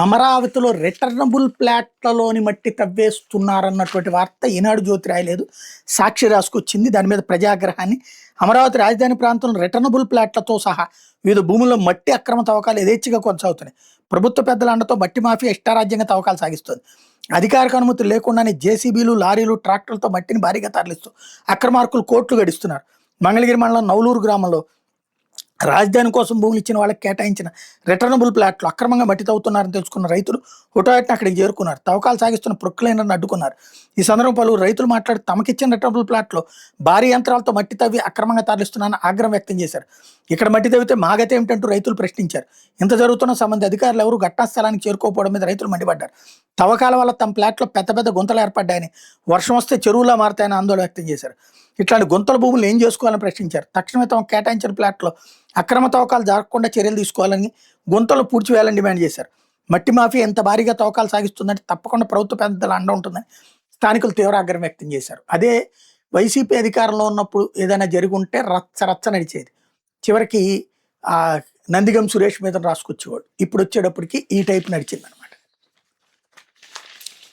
అమరావతిలో రిటర్నబుల్ ప్లాట్లలోని మట్టి తవ్వేస్తున్నారన్నటువంటి వార్త ఈనాడు జ్యోతి రాయలేదు, సాక్షి రాసుకొచ్చింది. దాని మీద ప్రజాగ్రహాన్ని అమరావతి రాజధాని ప్రాంతంలో రిటర్నబుల్ ప్లాట్లతో సహా వివిధ భూముల్లో మట్టి అక్రమ తవ్వకాలు యథేచ్ఛగా కొనసాగుతున్నాయి. ప్రభుత్వ పెద్దల అండతో మట్టి మాఫియా ఇష్టారాజ్యంగా తవ్వకాలు సాగిస్తుంది. అధికారిక అనుమతులు లేకుండానే జేసీబీలు, లారీలు, ట్రాక్టర్లతో మట్టిని భారీగా తరలిస్తూ అక్రమార్కులు కోట్లు గడిస్తున్నారు. మంగళగిరి మండలం నవలూరు గ్రామంలో రాజధాని కోసం భూములు ఇచ్చిన వాళ్ళకి కేటాయించిన రిటర్నబుల్ ప్లాట్లు అక్రమంగా మట్టి తవ్వుతున్నారని తెలుసుకున్న రైతులు హుటాహుటిన అక్కడికి చేరుకున్నారు. తవ్వకాలు సాగిస్తున్న ప్రొక్లైనర్ను అడ్డుకున్నారు. ఈ సందర్భం పలువురు రైతులు మాట్లాడి తమకిచ్చిన రిటర్నబుల్ ప్లాట్లో భారీ యంత్రాలతో మట్టి తవ్వి అక్రమంగా తరలిస్తున్నారని ఆగ్రహం వ్యక్తం చేశారు. ఇక్కడ మట్టి తవ్వితే మాగతే ఏమిటంటూ రైతులు ప్రశ్నించారు. ఇంత జరుగుతున్న సంబంధిత అధికారులు ఎవరు ఘటనా స్థలానికి చేరుకోకపోవడం మీద రైతులు మండిపడ్డారు. తవ్వకాల వల్ల తమ ప్లాట్లో పెద్ద పెద్ద గుంతలు ఏర్పడ్డాయని, వర్షం వస్తే చెరువులా మారతాయని ఆందోళన వ్యక్తం చేశారు. ఇట్లాంటి గుంతల భూములు ఏం చేసుకోవాలని ప్రశ్నించారు. తక్షణమే తమ కేటాయించిన ప్లాట్లో అక్రమ తవ్వకాలు జరగకుండా చర్యలు తీసుకోవాలని, గుంతలు పూడ్చివేయాలని డిమాండ్ చేశారు. మట్టి మాఫియా ఎంత భారీగా తవ్వకాలు సాగిస్తుందంటే తప్పకుండా ప్రభుత్వ పెద్దల అండ ఉంటుందని స్థానికులు తీవ్ర ఆగ్రహం వ్యక్తం చేశారు. అదే వైసీపీ అధికారంలో ఉన్నప్పుడు ఏదైనా జరిగి ఉంటే రచ్చ రచ్చ నడిచేది. చివరికి నందిగం సురేష్ మీద రాసుకొచ్చేవాడు. ఇప్పుడు వచ్చేటప్పటికి ఈ టైప్ నడిచింది అనమాట.